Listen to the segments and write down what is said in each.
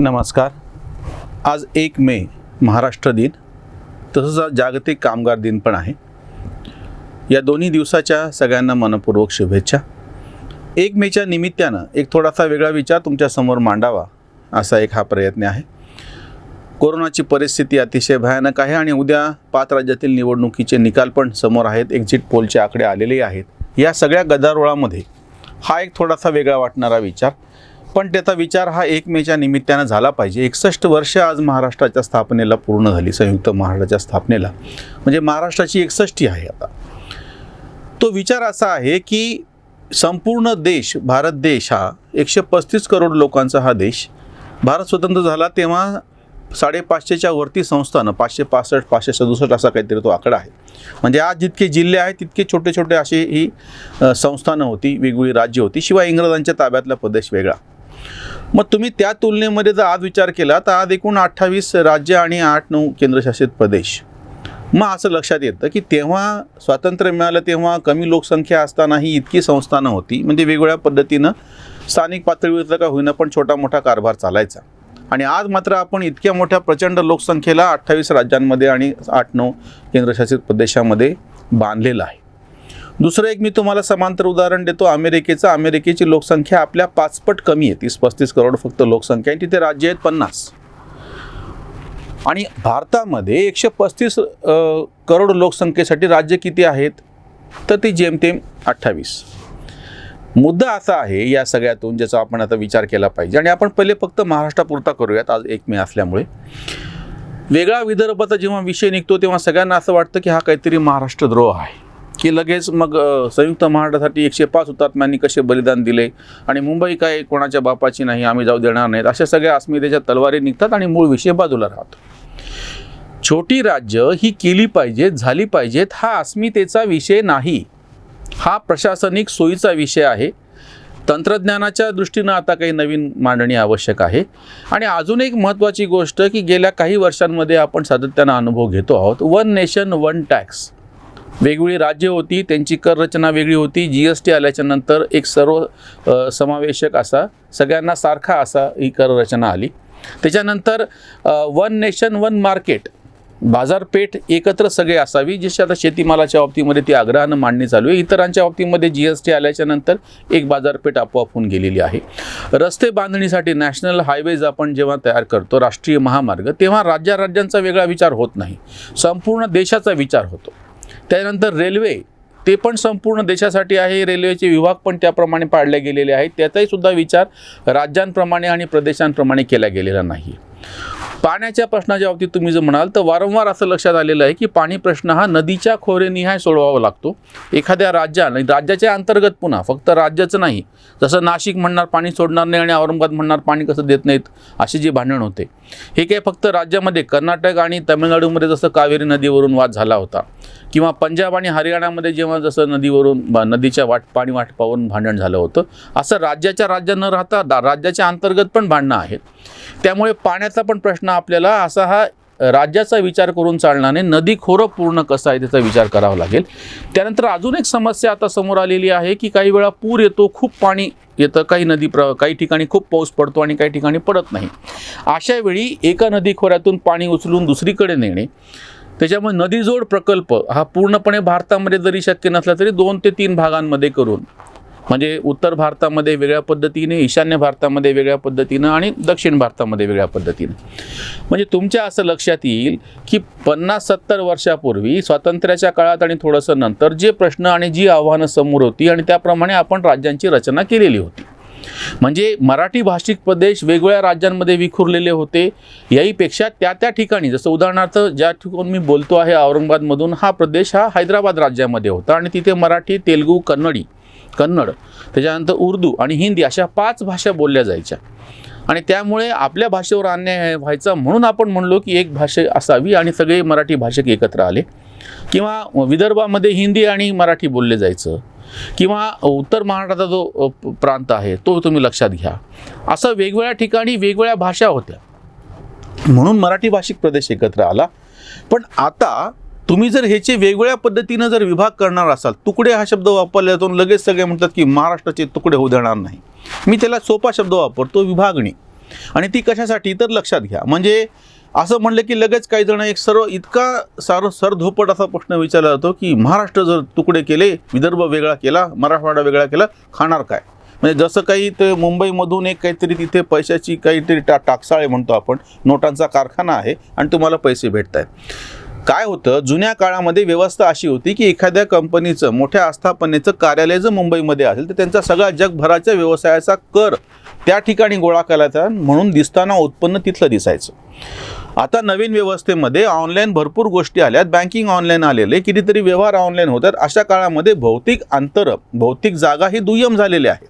नमस्कार. आज 1 मे महाराष्ट्र दिन, तसंच जागतिक कामगार दिन पण आहे. या दोन्ही दिवसाच्या सगळ्यांना मनपूर्वक शुभेच्छा. 1 मेच्या निमित्तानं एक थोडासा वेगळा विचार तुमच्यासमोर मांडावा असा एक हा प्रयत्न आहे. कोरोनाची परिस्थिती अतिशय भयानक आहे आणि उद्या 5 राज्यातील निवडणुकीचे निकाल पण समोर आहेत. एक्झिट पोलचे आकडे आलेले आहेत. या सगळ्या गदारोळामध्ये हा एक थोडासा वेगळा वाटणारा विचार, पण त्याचा विचार हा 1 मेच्या निमित्तानं झाला पाहिजे. 61 वर्ष आज महाराष्ट्राच्या स्थापनेला पूर्ण झाली, संयुक्त महाराष्ट्राच्या स्थापनेला. म्हणजे महाराष्ट्राची 61 आहे आता. तो विचार असा आहे की संपूर्ण देश, भारत देश हा 135 करोड लोकांचा हा देश. भारत स्वतंत्र झाला तेव्हा 550च्या वरती संस्थानं, 565 567 असा काहीतरी तो आकडा आहे. म्हणजे आज जितके जिल्हे आहेत तितके छोटे छोटे अशी ही संस्थानं होती, वेगवेगळी राज्य होती. शिवाय इंग्रजांच्या ताब्यातला प्रदेश वेगळा. मग तुम्ही त्या तुलनेमध्ये जर आज विचार केला तर आज एकूण 28 राज्य आणि 8-9 केंद्रशासित प्रदेश. मग असं लक्षात येतं की तेव्हा स्वातंत्र्य मिळालं तेव्हा कमी लोकसंख्या असतानाही इतकी संस्थानं होती. म्हणजे वेगवेगळ्या पद्धतीनं स्थानिक पातळीवर का होईना पण छोटा मोठा कारभार चालायचा. आणि आज मात्र आपण इतक्या मोठ्या प्रचंड लोकसंख्येला 28 राज्यांमध्ये आणि 8-9 केंद्रशासित प्रदेशामध्ये बांधलेलं आहे. दुसरं एक मी तुम्हाला समांतर उदाहरण देतो अमेरिकेचं. अमेरिकेची लोकसंख्या आपल्या 5 पट कमी आहे. 30-35 करोड फक्त लोकसंख्या आहे. तिथे राज्य आहेत 50. आणि भारतामध्ये 135 करोड लोकसंख्येसाठी राज्य किती आहेत तर ती जेमतेम 28. मुद्दा असा आहे या सगळ्यातून ज्याचा आपण आता विचार केला पाहिजे. आणि आपण पहिले फक्त महाराष्ट्रापुरता करूयात आज 1 मे असल्यामुळे. वेगळा विदर्भाचा जेव्हा विषय निघतो तेव्हा सगळ्यांना असं वाटतं की हा काहीतरी महाराष्ट्रद्रोह आहे, की लगेच मग संयुक्त महाराष्ट्रासाठी 105 हुतात्म्यांनी कसे बलिदान दिले आणि मुंबई काय कोणाच्या बापाची नाही, आम्ही जाऊ देणार नाहीत, अशा सगळ्या अस्मितेच्या तलवारी निघतात आणि मूळ विषय बाजूला राहतो. छोटी राज्य ही केली पाहिजेत, झाली पाहिजेत, हा अस्मितेचा विषय नाही. हा प्रशासनिक सोयीचा विषय आहे. तंत्रज्ञानाच्या दृष्टीनं आता काही नवीन मांडणी आवश्यक आहे. आणि अजून एक महत्त्वाची गोष्ट की गेल्या काही वर्षांमध्ये आपण सातत्यानं अनुभव घेतो आहोत. 1 नेशन 1 टॅक्स. वेगवेगळी राज्य होती, त्यांची कर रचना वेगळी होती. GST आल्याच्या नंतर एक सर्व समावेशक असा, सगळ्यांना सारखा असा ही कर रचना आली. त्याच्यानंतर 1 नेशन 1 मार्केट, बाजारपेठ एकत्र सगळे असावी, जशी आता शेतीमालाच्या बाबतीमध्ये ती आग्रहानं मांडणी चालू आहे. इतरांच्या बाबतीमध्ये GST आल्याच्या नंतर एक बाजारपेठ आपोआप होऊन गेलेली आहे. रस्ते बांधणीसाठी नॅशनल हायवेज आपण जेव्हा तयार करतो, राष्ट्रीय महामार्ग, तेव्हा राज्यांचा वेगळा विचार होत नाही, संपूर्ण देशाचा विचार होतो. त्यानंतर रेल्वे, ते पण संपूर्ण देशासाठी आहे. रेल्वेचे विभाग पण त्याप्रमाणे पाडले गेलेले आहेत. त्याचाही सुद्धा विचार राज्यांप्रमाणे आणि प्रदेशांप्रमाणे केला गेलेला नाही. पाण्याच्या प्रश्नाच्या बाबतीत तुम्ही जर म्हणाल तर वारंवार असं लक्षात आलेलं आहे की पाणी प्रश्न हा नदीच्या खोरेनिहाय सोडवावा लागतो. एखाद्या राज्याच्या अंतर्गत, पुन्हा फक्त राज्याचं नाही, जसं नाशिक म्हणणार पाणी सोडणार नाही आणि औरंगाबाद म्हणणार पाणी कसं देत नाहीत, अशी जी भांडण होते, हे काय फक्त राज्यामध्ये कर्नाटक आणि तामिळनाडूमध्ये जसं कावेरी नदीवरून वाद झाला होता, किंवा पंजाब आणि हरियाणामध्ये जेव्हा जसं नदीच्या पाणी वाटपावरून भांडण झालं होतं, असं राज्य न राहता राज्याच्या अंतर्गत पण भांडणं आहेत. त्यामुळे पाण्याचा पण प्रश्न आपल्याला असा हा राज्याचा विचार करून चालणार नाही, नदी खोरं पूर्ण कसं आहे त्याचा विचार करावा लागेल. त्यानंतर अजून एक समस्या आता समोर आलेली आहे की काही वेळा पूर येतो, खूप पाणी येतं, काही ठिकाणी खूप पाऊस पडतो आणि काही ठिकाणी पडत नाही. अशा वेळी एका नदी खोऱ्यातून पाणी उचलून दुसरीकडे नेणे, त्याच्यामुळे नदीजोड प्रकल्प हा पूर्णपणे भारतामध्ये जरी शक्य नसला तरी 2 ते 3 भागांमध्ये करून, म्हणजे उत्तर भारतामध्ये वेगळ्या पद्धतीने, ईशान्य भारतामध्ये वेगळ्या पद्धतीनं आणि दक्षिण भारतामध्ये वेगळ्या पद्धतीनं. म्हणजे तुमच्या असं लक्षात येईल की 50-70 वर्षापूर्वी स्वातंत्र्याच्या काळात आणि थोडंसं नंतर जे प्रश्न आणि जी आव्हानं समोर होती आणि त्याप्रमाणे आपण राज्यांची रचना केलेली होती. म्हणजे मराठी भाषिक प्रदेश वेगवेगळ्या राज्यांमध्ये विखुरलेले होते. याहीपेक्षा त्या ठिकाणी, जसं उदाहरणार्थ ज्या ठिकाणी मी बोलतो आहे औरंगाबादमधून, हा प्रदेश हा हैदराबाद राज्यामध्ये होता आणि तिथे मराठी, तेलुगू, कन्नड, त्याच्यानंतर उर्दू आणि हिंदी अशा 5 भाषा बोलल्या जायच्या. आणि त्यामुळे आपल्या भाषेवर अन्याय व्हायचा म्हणून आपण म्हणलो की एक भाषा असावी आणि सगळे मराठी भाषिक एकत्र आले. किंवा विदर्भामध्ये हिंदी आणि मराठी बोलले जायचं, किंवा उत्तर महाराष्ट्राचा जो प्रांत आहे तो तुम्ही लक्षात घ्या. असं वेगवेगळ्या ठिकाणी वेगवेगळ्या भाषा होत्या म्हणून मराठी भाषिक प्रदेश एकत्र आला. पण आता तुम्ही जर ह्याचे वेगवेगळ्या पद्धतीनं जर विभाग करणार असाल, तुकडे हा शब्द वापरला जातो, लगेच सगळे म्हणतात की महाराष्ट्राचे तुकडे होऊ देणार नाही. मी त्याला सोपा शब्द वापरतो, विभागणी. आणि ती कशासाठी तर लक्षात घ्या, म्हणजे असं म्हणलं की लगेच काही जण एक सरधोपट असा प्रश्न विचारला जातो की महाराष्ट्र जर तुकडे केले, विदर्भ वेगळा केला, मराठवाडा वेगळा केला, खाणार काय? म्हणजे जसं काही ते मुंबईमधून एक काहीतरी तिथे पैशाची काहीतरी टाकसाळे म्हणतो आपण, नोटांचा कारखाना आहे आणि तुम्हाला पैसे भेटत आहेत. काय होतं, जुन्या काळामध्ये व्यवस्था अशी होती की एखाद्या कंपनीचं, मोठ्या आस्थापनेचं कार्यालय जर मुंबईमध्ये असेल तर त्यांचा सगळा जगभराच्या व्यवसायाचा कर त्या ठिकाणी गोळा करायचा, म्हणून दिसताना उत्पन्न तिथलं दिसायचं. आता नवीन व्यवस्थेमध्ये ऑनलाईन भरपूर गोष्टी आल्यात, बँकिंग ऑनलाईन आलेले, कितीतरी व्यवहार ऑनलाईन होतात. अशा काळामध्ये भौतिक जागा ही दुय्यम झालेल्या आहेत.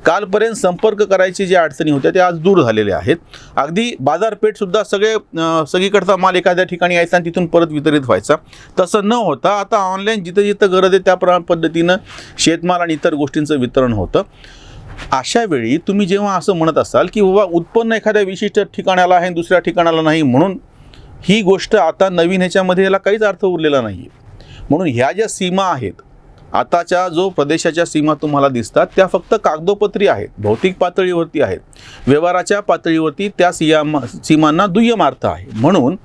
कालपर्यंत संपर्क करायची ज्या अडचणी होत्या त्या आज दूर झालेल्या आहेत. अगदी बाजारपेठसुद्धा सगळीकडचा माल एखाद्या ठिकाणी यायचा आणि तिथून परत वितरित व्हायचा. तसं न होता आता ऑनलाईन जिथं जिथं गरज आहे त्या पद्धतीनं शेतमाल आणि इतर गोष्टींचं वितरण होतं. अशा वेळी तुम्ही जेव्हा असं म्हणत असाल की बाबा उत्पन्न एखाद्या विशिष्ट ठिकाणाला आहे दुसऱ्या ठिकाणाला नाही, म्हणून ही गोष्ट आता नवीन ह्याच्यामध्ये याला काहीच अर्थ उरलेला नाही आहे. म्हणून ह्या ज्या सीमा आहेत, आताच्या जो प्रदेशाच्या सीमा तुम्हाला दिसतात त्या फक्त कागदोपत्री आहेत, भौतिक पातळीवरती आहेत. व्यवहाराच्या पातळीवरती त्या सीमांना दुय्यम अर्थ आहे. म्हणून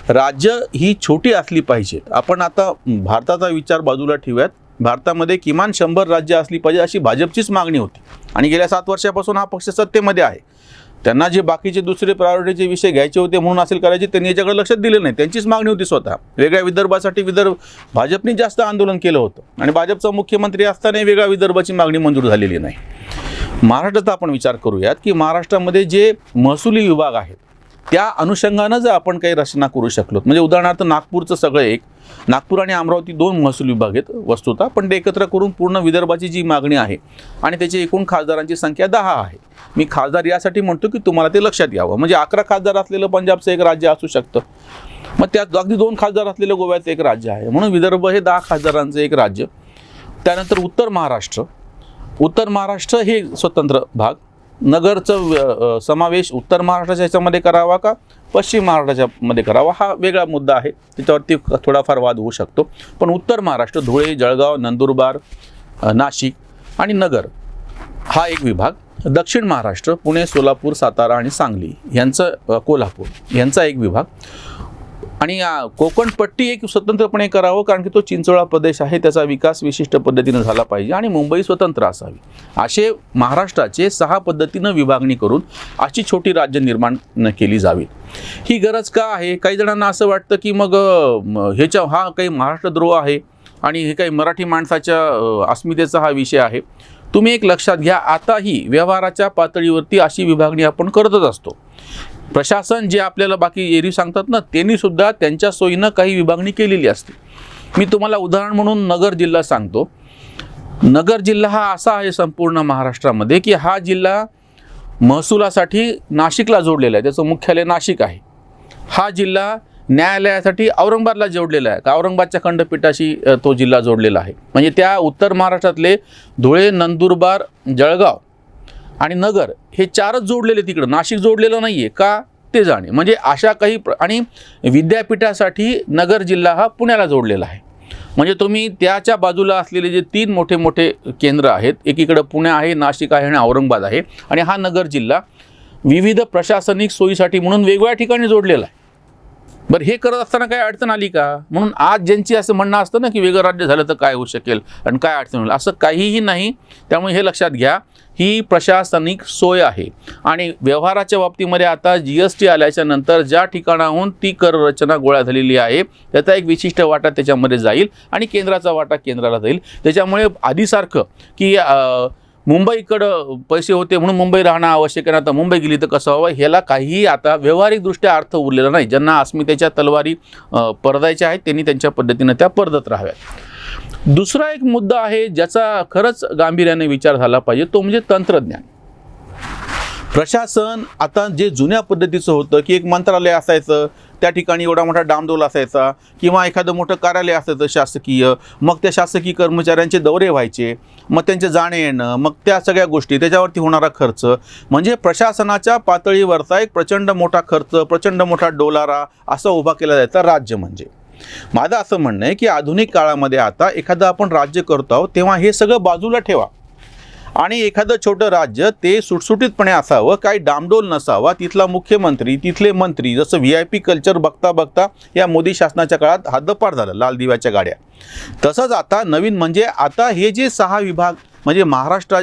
राज्य ही छोटी असली पाहिजेत. आपण आता भारताचा विचार बाजूला ठेवूयात, भारतामध्ये किमान 100 राज्य असली पाहिजे अशी भाजपचीच मागणी होती आणि गेल्या 7 वर्षापासून हा पक्ष सत्तेमध्ये आहे. त्यांना जे बाकीचे दुसरे प्रायोरिटीचे विषय घ्यायचे होते म्हणून असेल करायचे, त्यांनी याच्याकडे लक्षात दिलं नाही. त्यांचीच मागणी होती स्वतः. वेगळ्या विदर्भासाठी भाजपने जास्त आंदोलन केलं होतं आणि भाजपचा मुख्यमंत्री असताना वेगळ्या विदर्भाची मागणी मंजूर झालेली नाही. महाराष्ट्राचा आपण विचार करूयात की महाराष्ट्रामध्ये जे महसुली विभाग आहेत त्या अनुषंगानं जर आपण काही रचना करू शकलो, म्हणजे उदाहरणार्थ नागपूरचं सगळं एक, नागपूर आणि अमरावती 2 महसूल विभाग आहेत वस्तुतः, पण ते एकत्र करून पूर्ण विदर्भाची जी मागणी आहे आणि त्याची एकूण खासदारांची संख्या 10 आहे. मी खासदार यासाठी म्हणतो की तुम्हाला ते लक्षात यावं. म्हणजे 11 खासदार असलेलं पंजाबचं एक राज्य असू शकतं, मग त्यात अगदी 2 खासदार असलेलं गोव्याचं एक राज्य आहे, म्हणून विदर्भ हे 10 खासदारांचं एक राज्य. त्यानंतर उत्तर महाराष्ट्र हे स्वतंत्र भाग. नगरचं समावेश उत्तर महाराष्ट्राच्या ह्याच्यामध्ये करावा का पश्चिम महाराष्ट्राच्या मध्ये करावा हा वेगळा मुद्दा आहे, त्याच्यावरती थोडाफार वाद होऊ शकतो. पण उत्तर महाराष्ट्र धुळे, जळगाव, नंदुरबार, नाशिक आणि नगर हा एक विभाग. दक्षिण महाराष्ट्र पुणे, सोलापूर, सातारा आणि सांगली यांचं, कोल्हापूर यांचा एक विभाग. आणि कोकणपट्टी एक स्वतंत्रपणे करावं, कारण की तो चिंचोळा प्रदेश आहे, त्याचा विकास विशिष्ट पद्धतीनं झाला पाहिजे आणि मुंबई स्वतंत्र असावी. असे महाराष्ट्राचे 6 पद्धतीनं विभागणी करून अशी छोटी राज्य निर्माण केली जावी. ही गरज का आहे? काही जणांना असं वाटतं की मग हा काही महाराष्ट्रद्रोह आहे आणि हे काही मराठी माणसाच्या अस्मितेचा हा विषय आहे. तुम्ही एक लक्षात घ्या, आताही व्यवहाराच्या पातळीवरती अशी विभागणी आपण करतच असतो. प्रशासन जे आपल्याला बाकी एरवी सांगतात ना, त्यांनी सुद्धा त्यांच्या सोयीनं काही विभागणी केलेली असते. मी तुम्हाला उदाहरण म्हणून नगर जिल्हा सांगतो. नगर जिल्हा हा असा आहे संपूर्ण महाराष्ट्रामध्ये की हा जिल्हा महसुलासाठी नाशिकला जोडलेला आहे, त्याचं मुख्यालय नाशिक आहे. हा जिल्हा न्यायालयासाठी औरंगाबादला जोडलेला आहे, औरंगाबादच्या खंडपीठाशी तो जिल्हा जोडलेला आहे. म्हणजे त्या उत्तर महाराष्ट्रातले धुळे, नंदुरबार, जळगाव आणि नगर हे 4च जोडलेले, तिकडं नाशिक जोडलेलं नाही आहे का ते जाणे. म्हणजे अशा काही आणि विद्यापीठासाठी नगर जिल्हा हा पुण्याला जोडलेला आहे. म्हणजे तुम्ही त्याच्या बाजूला असलेले जे 3 मोठे मोठे केंद्र आहेत, एकीकडं पुणे आहे, नाशिक आहे आणि औरंगाबाद आहे, आणि हा नगर जिल्हा विविध प्रशासनिक सोयीसाठी म्हणून वेगवेगळ्या ठिकाणी जोडलेला आहे. बरं, हे करत असताना काय अडचण आली का? म्हणून आज ज्यांची असं म्हणणं असतं ना की वेगळं राज्य झालं तर काय होऊ शकेल आणि काय अडचण होईल, असं काहीही नाही. त्यामुळे हे लक्षात घ्या, ही प्रशासनिक सोय आहे. आणि व्यवहाराच्या बाबतीमध्ये आता GST आल्याच्या नंतर ज्या ठिकाणाहून ती कर रचना गोळा झालेली आहे त्याचा एक विशिष्ट वाटा त्याच्यामध्ये जाईल आणि केंद्राचा वाटा केंद्राला जाईल. त्याच्यामुळे आधीसारखं की मुंबईकडं पैसे होते म्हणून मुंबई राहणं आवश्यक आहे, आता मुंबई गेली तर कसं व्हावं, ह्याला काहीही आता व्यावहारिकदृष्ट्या अर्थ उरलेला नाही. ज्यांना अस्मितेच्या तलवारी परदायच्या आहेत त्यांनी त्यांच्या पद्धतीनं त्या परदत राहाव्यात. दुसरा एक मुद्दा आहे ज्याचा खरंच गांभीर्याने विचार झाला पाहिजे, तो म्हणजे तंत्रज्ञान. प्रशासन आता जे जुन्या पद्धतीचं होतं की एक मंत्रालय असायचं, त्या ठिकाणी एवढा मोठा डामडोल असायचा किंवा एखादं मोठं कार्यालय असायचं शासकीय, मग त्या शासकीय कर्मचाऱ्यांचे दौरे व्हायचे, मग त्यांचे जाणे येणं, मग त्या सगळ्या गोष्टी, त्याच्यावरती होणारा खर्च, म्हणजे प्रशासनाच्या पातळीवरचा एक प्रचंड मोठा खर्च, प्रचंड मोठा डोलारा असा उभा केला जायचा राज्य म्हणजे. माझं असं म्हणणं आहे की आधुनिक काळामध्ये आता एखादं आपण राज्य करतो आहोत तेव्हा हे सगळं बाजूला ठेवा. आणि एखादं छोटं राज्य ते सुटसुटीतपणे असावं, काही डामडोल नसावा, तिथला मुख्यमंत्री तिथले मंत्री जसं VIP कल्चर बघता बघता या मोदी शासनाच्या काळात हद्दपार झालं, लाल दिव्याच्या गाड्या. तसंच आता नवीन म्हणजे आता हे जे 6 विभाग म्हणजे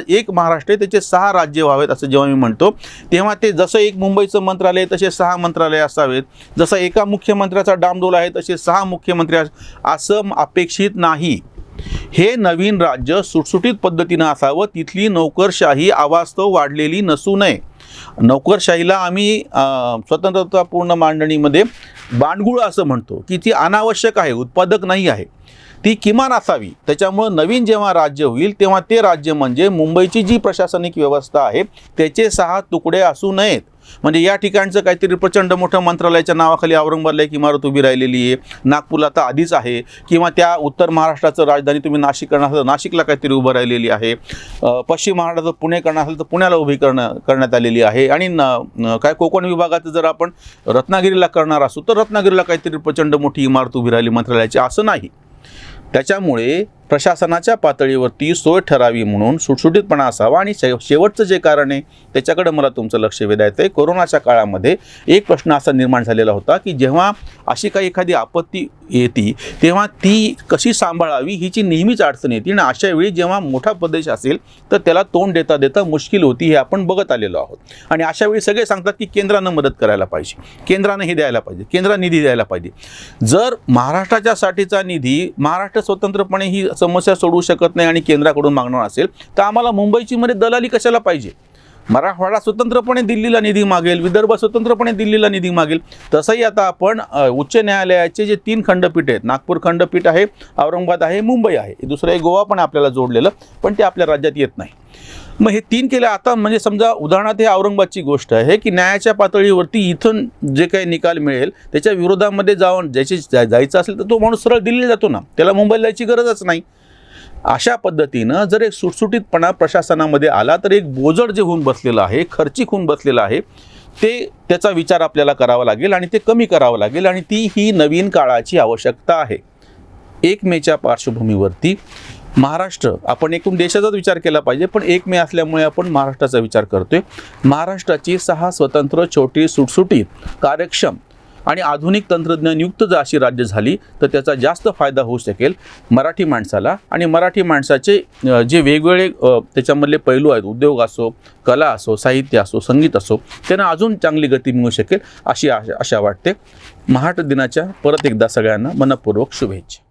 एक महाराष्ट्र आहे त्याचे 6 राज्य व्हावेत असं जेव्हा मी म्हणतो, तेव्हा ते जसं एक मुंबईचं मंत्रालय तसे 6 मंत्रालय असावेत, जसं एका मुख्यमंत्र्याचा डामडोल आहे तसे 6 मुख्यमंत्री असं अपेक्षित नाही. हे नवीन राज्य सुटसुटीत पद्धतीनं असावं, तिथली नोकरशाही अवास्तव वाढलेली नसू नये. नोकरशाहीला आम्ही स्वतंत्रतापूर्ण मांडणीमध्ये बांडगुळ असं म्हणतो की ती अनावश्यक आहे, उत्पादक नाही आहे, ती किमान असावी. त्याच्यामुळं नवीन जेव्हा राज्य होईल तेव्हा ते राज्य म्हणजे मुंबईची जी प्रशासनिक व्यवस्था आहे त्याचे 6 तुकडे असू नयेत. म्हणजे या ठिकाणचं काहीतरी प्रचंड मोठं मंत्रालयाच्या नावाखाली औरंगाबादला एक इमारत उभी राहिलेली आहे, नागपूरला तर आधीच आहे, किंवा त्या उत्तर महाराष्ट्राचं राजधानी तुम्ही नाशिक करणार असेल तर नाशिकला काहीतरी उभं राहिलेली आहे, पश्चिम महाराष्ट्राचं पुणे करणार असेल तर पुण्याला उभी करण्यात आलेली आहे, आणि काय कोकण विभागाचं जर आपण रत्नागिरीला करणार असू तर रत्नागिरीला काहीतरी प्रचंड मोठी इमारत उभी राहिली मंत्रालयाची, असं नाही. त्याच्यामुळे प्रशासनाच्या पातळीवरती सोय ठरावी म्हणून सुटसुटीतपणा असावा. आणि शेवटचं जे कारण आहे त्याच्याकडे मला तुमचं लक्ष वेधायचं आहे. कोरोनाच्या काळामध्ये एक प्रश्न असा निर्माण झालेला होता की जेव्हा अशी काही एखादी आपत्ती येते तेव्हा ती कशी सांभाळावी हिची नेहमीच अडचण येते. आणि अशा वेळी जेव्हा मोठा प्रदेश असेल तर त्याला तोंड देता देता मुश्किल होती, हे आपण बघत आलेलो आहोत. आणि अशा वेळी सगळे सांगतात की केंद्रानं मदत करायला पाहिजे, केंद्रानं हे द्यायला पाहिजे, केंद्राने निधी द्यायला पाहिजे. जर महाराष्ट्राच्या साठीचा निधी महाराष्ट्र स्वतंत्रपणे ही समस्या सोडवू शकत नाही आणि केंद्राकडून मागणार असेल तर आम्हाला मुंबईची मध्ये दलाली कशाला पाहिजे? मराठवाडा स्वतंत्रपणे दिल्लीला निधी मागेल, विदर्भ स्वतंत्रपणे दिल्लीला निधी मागेल. तसंही आता आपण उच्च न्यायालयाचे जे 3 खंडपीठ आहेत, नागपूर खंडपीठ आहे, औरंगाबाद आहे, मुंबई आहे, दुसरं एक गोवा पण आपल्याला जोडलेलं, पण ते आपल्या राज्यात येत नाही. मग हे 3 केले. आता म्हणजे समजा उदाहरणार्थ हे औरंगाबादची गोष्ट आहे की न्यायाच्या पातळीवरती इथून जे काही निकाल मिळेल त्याच्या विरोधामध्ये जायचं असेल तर तो माणूस सरळ दिल्लीला जातो ना, त्याला मुंबईला जायची गरजच नाही. अशा पद्धतीनं जर एक सुटसुटीतपणा प्रशासनामध्ये आला तर एक बोजड जे होऊन बसलेलं आहे, खर्चिक होऊन बसलेलं आहे, त्याचा विचार आपल्याला करावा लागेल आणि ते कमी करावं लागेल. आणि ही नवीन काळाची आवश्यकता आहे. 1 मेच्या पार्श्वभूमीवरती महाराष्ट्र, आपण एकूण देशाचाच विचार केला पाहिजे, पण 1 मे असल्यामुळे आपण महाराष्ट्राचा विचार करतोय. महाराष्ट्राची 6 स्वतंत्र, छोटी, सुटसुटीत, कार्यक्षम आणि आधुनिक तंत्रज्ञानयुक्त जर अशी राज्य झाली तर त्याचा जास्त फायदा होऊ शकेल मराठी माणसाला. आणि मराठी माणसाचे जे वेगवेगळे त्याच्यामधले पैलू आहेत, उद्योग असो, कला असो, साहित्य असो, संगीत असो, त्यांना अजून चांगली गती मिळू शकेल अशी आशा वाटते. महाराष्ट्र दिनाच्या परत एकदा सगळ्यांना मनपूर्वक शुभेच्छा.